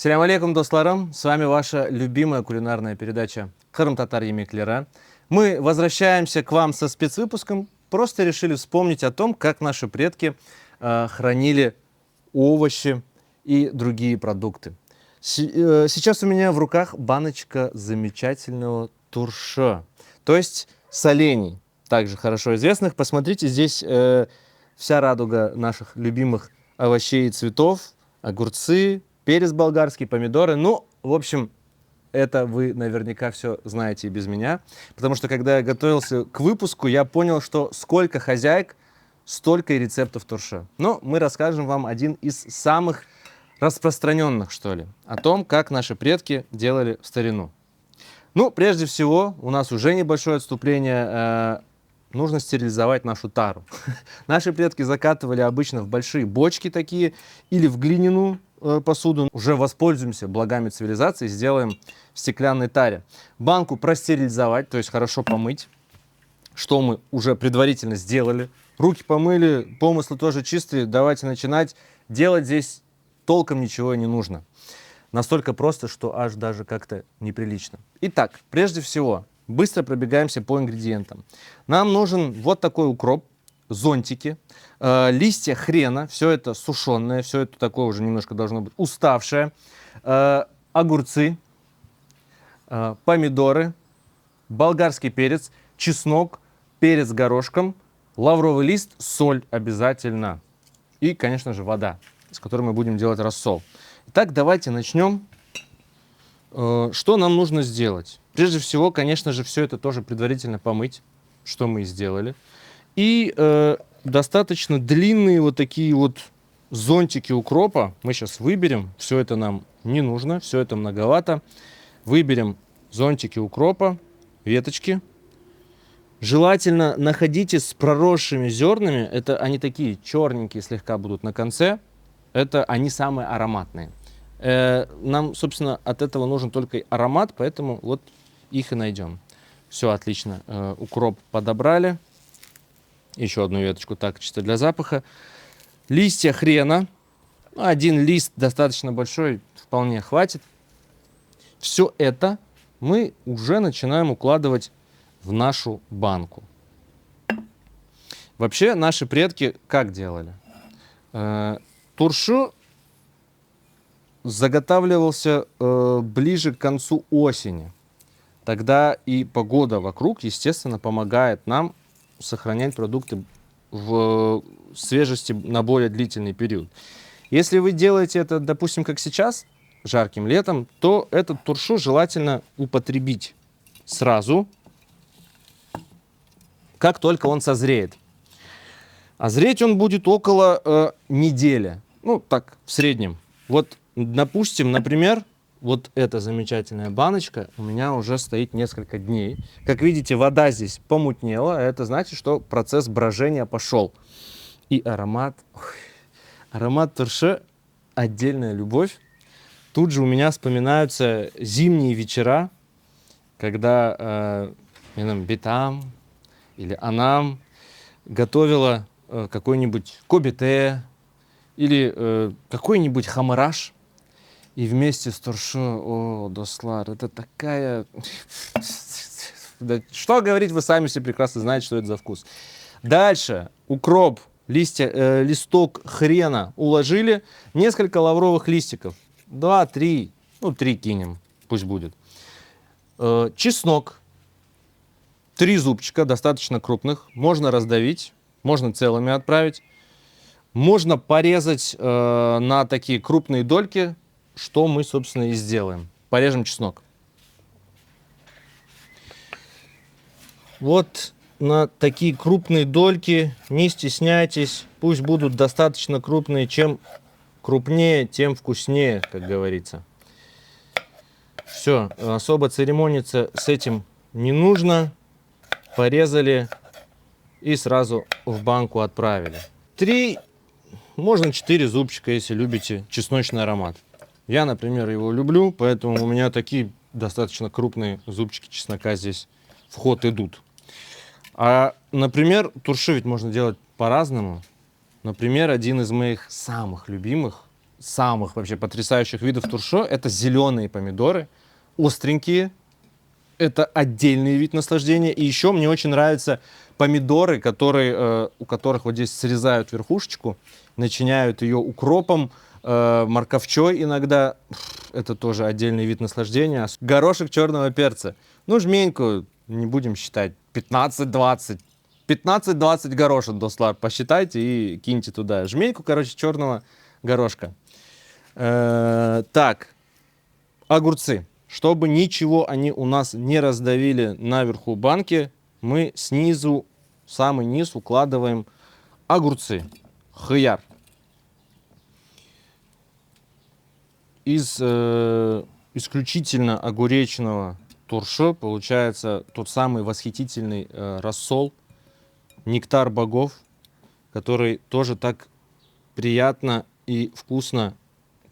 Салям алейкум, досларам! С вами ваша любимая кулинарная передача «Кырым татар емеклері». Мы возвращаемся к вам со спецвыпуском. Просто решили вспомнить о том, как наши предки хранили овощи и другие продукты. Сейчас у меня в руках баночка замечательного турша, то есть солений, также хорошо известных. Посмотрите, здесь вся радуга наших любимых овощей и цветов, огурцы, перец болгарский, помидоры. Ну, в общем, это вы наверняка все знаете и без меня. Потому что, когда я готовился к выпуску, я понял, что сколько хозяек, столько и рецептов турша. Но мы расскажем вам один из самых распространенных, что ли, о том, как наши предки делали в старину. Ну, прежде всего, у нас уже небольшое отступление. Нужно стерилизовать нашу тару. Наши предки закатывали обычно в большие бочки такие или в глиняную посуду. Уже воспользуемся благами цивилизации, сделаем в стеклянной таре. Банку простерилизовать, то есть хорошо помыть, что мы уже предварительно сделали. Руки помыли, помыслы тоже чистые. Давайте начинать. Делать здесь толком ничего не нужно. Настолько просто, что аж даже как-то неприлично. Итак, прежде всего, быстро пробегаемся по ингредиентам. Нам нужен вот такой укроп, зонтики, листья хрена, все это сушеное, все это такое уже немножко должно быть уставшее, огурцы, помидоры, болгарский перец, чеснок, перец горошком, лавровый лист, соль обязательно и, конечно же, вода, с которой мы будем делать рассол. Итак, давайте начнем. Что нам нужно сделать? Прежде всего, конечно же, все это тоже предварительно помыть, что мы и сделали. И достаточно длинные вот такие вот зонтики укропа мы сейчас выберем. Все это нам не нужно, все это многовато. Выберем зонтики укропа, веточки. Желательно находите с проросшими зернами. Это они такие черненькие слегка будут на конце. Это они самые ароматные. Нам, собственно, от этого нужен только аромат, поэтому вот их и найдем. Все отлично. Укроп подобрали. Еще одну веточку так, чисто для запаха. Листья хрена. Один лист достаточно большой, вполне хватит. Все это мы уже начинаем укладывать в нашу банку. Вообще наши предки как делали? Туршу заготавливался ближе к концу осени. Тогда и погода вокруг, естественно, помогает нам сохранять продукты в свежести на более длительный период. Если вы делаете это, допустим, как сейчас, жарким летом, то этот туршу желательно употребить сразу, как только он созреет. А зреть он будет около недели. Ну, так, в среднем. Вот, допустим, например, вот эта замечательная баночка у меня уже стоит несколько дней. Как видите, вода здесь помутнела. Это значит, что процесс брожения пошел. И аромат, аромат турши — отдельная любовь. Тут же у меня вспоминаются зимние вечера, когда битам или анам готовила какой-нибудь кобите или какой-нибудь хамараш. И вместе с туршу, о, дослар, это такая... Что говорить, вы сами все прекрасно знаете, что это за вкус. Дальше укроп, листок хрена уложили, несколько лавровых листиков, 2-3, ну 3 кинем, пусть будет. Чеснок, 3 зубчика, достаточно крупных, можно раздавить, можно целыми отправить. Можно порезать на такие крупные дольки, что мы, собственно, и сделаем. Порежем чеснок. Вот на такие крупные дольки, не стесняйтесь, пусть будут достаточно крупные. Чем крупнее, тем вкуснее, как говорится. Все, особо церемониться с этим не нужно. Порезали и сразу в банку отправили. 3, можно 4 зубчика, если любите чесночный аромат. Я, например, его люблю, поэтому у меня такие достаточно крупные зубчики чеснока здесь в ход идут. А, например, туршу ведь можно делать по-разному. Например, один из моих самых любимых самых вообще потрясающих видов туршо — это зеленые помидоры, остренькие. Это отдельный вид наслаждения. И еще мне очень нравятся помидоры, которые, у которых вот здесь срезают верхушечку, начиняют ее укропом, морковчой иногда. Это тоже отдельный вид наслаждения. Горошек черного перца. Ну, жменьку, не будем считать, 15-20. 15-20 горошин, Дослар, посчитайте и киньте туда. Жменьку, короче, черного горошка. Так, огурцы. Чтобы ничего они у нас не раздавили наверху банки, мы снизу, в самый низ укладываем огурцы. Хыяр. Из исключительно огуречного туршо получается тот самый восхитительный рассол, нектар богов, который тоже так приятно и вкусно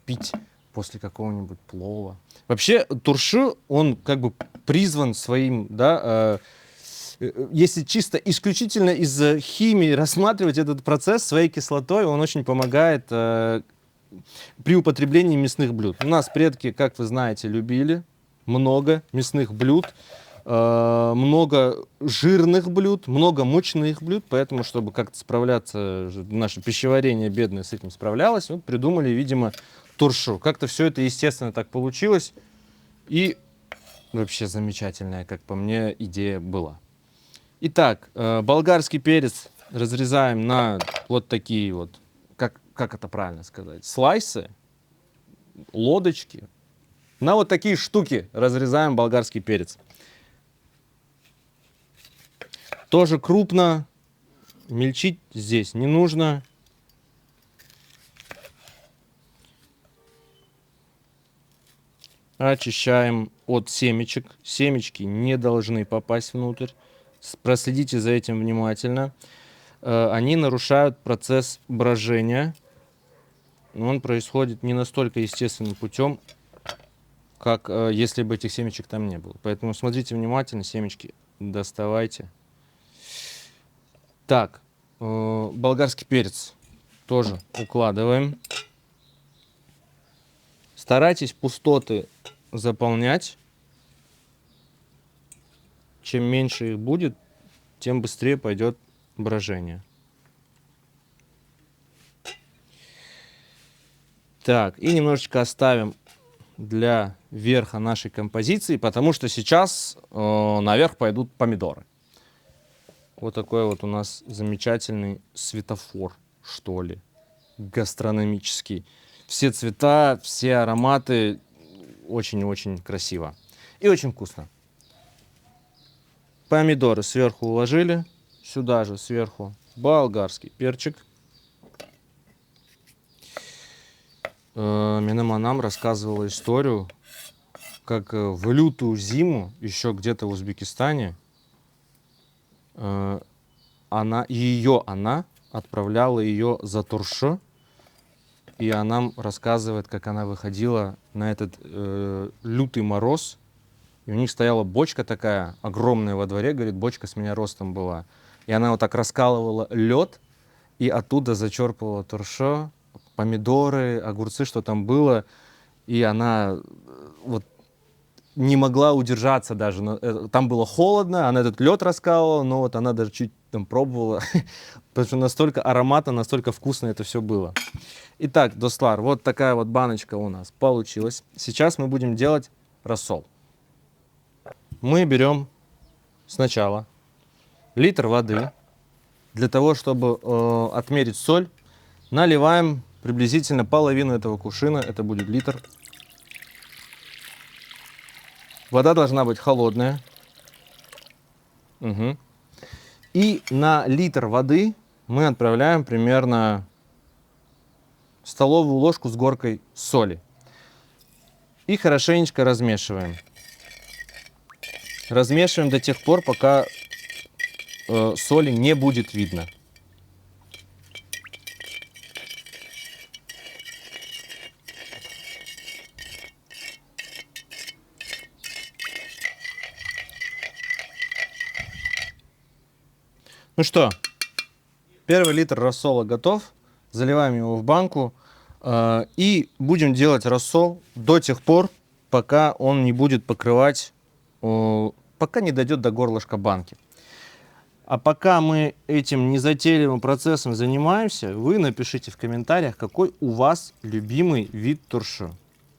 пить после какого-нибудь плова. Вообще туршо, он как бы призван своим, да, если чисто исключительно из химии рассматривать этот процесс своей кислотой, он очень помогает при употреблении мясных блюд. У нас предки, как вы знаете, любили много мясных блюд, много жирных блюд, много мучных блюд, поэтому, чтобы как-то справляться, наше пищеварение бедное с этим справлялось, вот придумали, видимо, туршо. Как-то все это естественно так получилось, и вообще замечательная, как по мне, идея была. Итак, болгарский перец разрезаем на вот такие вот, как это правильно сказать, слайсы, лодочки. На вот такие штуки разрезаем болгарский перец. Тоже крупно, мельчить здесь не нужно. Очищаем от семечек. Семечки не должны попасть внутрь. Проследите за этим внимательно. Они нарушают процесс брожения. Но он происходит не настолько естественным путем, как если бы этих семечек там не было. Поэтому смотрите внимательно, семечки доставайте. Так, болгарский перец тоже укладываем. Старайтесь пустоты заполнять. Чем меньше их будет, тем быстрее пойдет брожение. Так, и немножечко оставим для верха нашей композиции, потому что сейчас наверх пойдут помидоры. Вот такой вот у нас замечательный светофор, что ли, гастрономический. Все цвета, все ароматы, очень-очень красиво и очень вкусно. Помидоры сверху уложили, сюда же сверху болгарский перчик. Минема нам рассказывала историю, как в лютую зиму, еще где-то в Узбекистане, она отправляла ее за туршо, и она рассказывает, как она выходила на этот лютый мороз, и у них стояла бочка такая огромная во дворе, говорит, бочка с меня ростом была, и она вот так раскалывала лед, и оттуда зачерпывала туршо, помидоры, огурцы, что там было, и она вот не могла удержаться даже. Там было холодно, она этот лед раскалывала, но вот она даже чуть там пробовала, потому что настолько ароматно, настолько вкусно это все было. Итак, Дослар, вот такая вот баночка у нас получилась. Сейчас мы будем делать рассол. Мы берем сначала литр воды. Для того, чтобы отмерить соль, наливаем приблизительно половину этого кувшина, это будет литр. Вода должна быть холодная. Угу. И на литр воды мы отправляем примерно столовую ложку с горкой соли. И хорошенечко размешиваем. Размешиваем до тех пор, пока соли не будет видно. Ну что, первый литр рассола готов. Заливаем его в банку. И будем делать рассол до тех пор, пока он не будет покрывать, пока не дойдет до горлышка банки. А пока мы этим незатейливым процессом занимаемся, вы напишите в комментариях, какой у вас любимый вид туршо.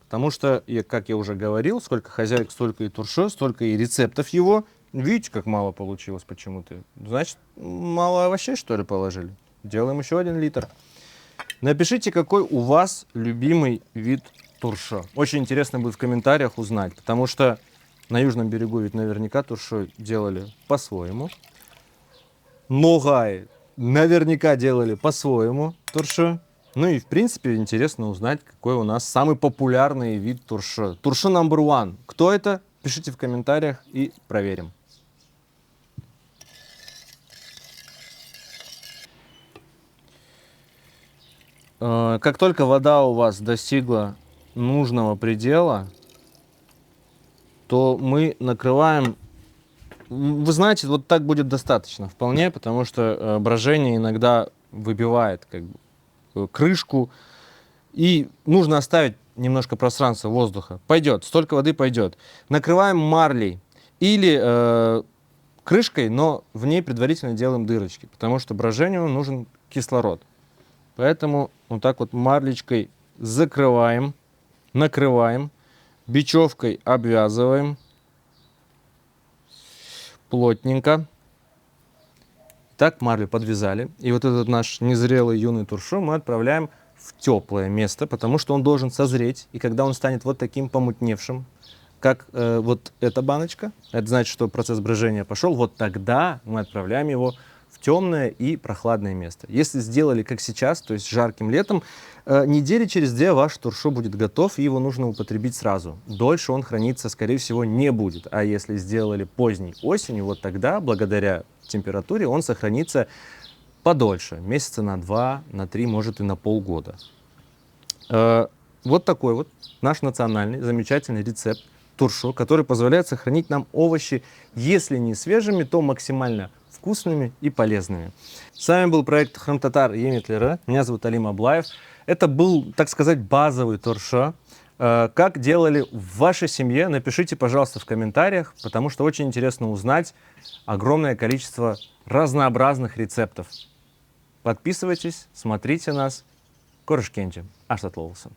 Потому что, как я уже говорил, сколько хозяек, столько и туршо, столько и рецептов его. Видите, как мало получилось почему-то. Значит, мало овощей, что ли, положили? Делаем еще 1 литр. Напишите, какой у вас любимый вид туршо. Очень интересно будет в комментариях узнать, потому что на южном берегу ведь наверняка туршо делали по-своему. Ногай наверняка делали по-своему туршо. Ну и в принципе интересно узнать, какой у нас самый популярный вид туршо. Туршо number one. Кто это? Пишите в комментариях и проверим. Как только вода у вас достигла нужного предела, то мы накрываем. Вы знаете, вот так будет достаточно вполне, потому что брожение иногда выбивает крышку, и нужно оставить немножко пространства, воздуха. Пойдет, столько воды пойдет. Накрываем марлей или крышкой, но в ней предварительно делаем дырочки, потому что брожению нужен кислород. Поэтому вот так вот марлечкой закрываем, накрываем, бечевкой обвязываем плотненько. Так марлю подвязали. И вот этот наш незрелый юный туршо мы отправляем в теплое место, потому что он должен созреть. И когда он станет вот таким помутневшим, как вот эта баночка, это значит, что процесс брожения пошел, вот тогда мы отправляем его в темное и прохладное место. Если сделали как сейчас, то есть жарким летом, недели через 2 ваш туршо будет готов, и его нужно употребить сразу. Дольше он храниться, скорее всего, не будет. А если сделали поздней осенью, вот тогда, благодаря температуре, он сохранится подольше. Месяца на 2, на 3, может и на полгода. Вот такой вот наш национальный замечательный рецепт туршо, который позволяет сохранить нам овощи, если не свежими, то максимально вкусными и полезными. С вами был проект Хрым-Татар Емеклері. Меня зовут Алим Аблаев. Это был, так сказать, базовый туршо. Как делали в вашей семье, напишите, пожалуйста, в комментариях, потому что очень интересно узнать огромное количество разнообразных рецептов. Подписывайтесь, смотрите нас. Корышкенти. Аштатлоусы.